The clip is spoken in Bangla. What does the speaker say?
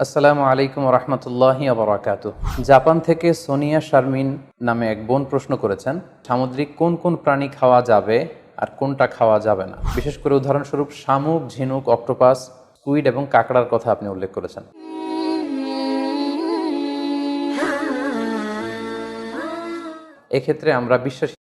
আসসালামু আলাইকুম রহমতুল্লাহি বারাকাতুহু। জাপান থেকে সোনিয়া শারমিন নামে এক বোন প্রশ্ন করেছেন, সামুদ্রিক কোন কোন প্রাণী খাওয়া যাবে আর কোনটা খাওয়া যাবে না। বিশেষ করে উদাহরণস্বরূপ শামুক, ঝিনুক, অক্টোপাস, স্কুইড এবং কাঁকড়ার কথা আপনি উল্লেখ করেছেন। এক্ষেত্রে আমরা বিশ্বাসী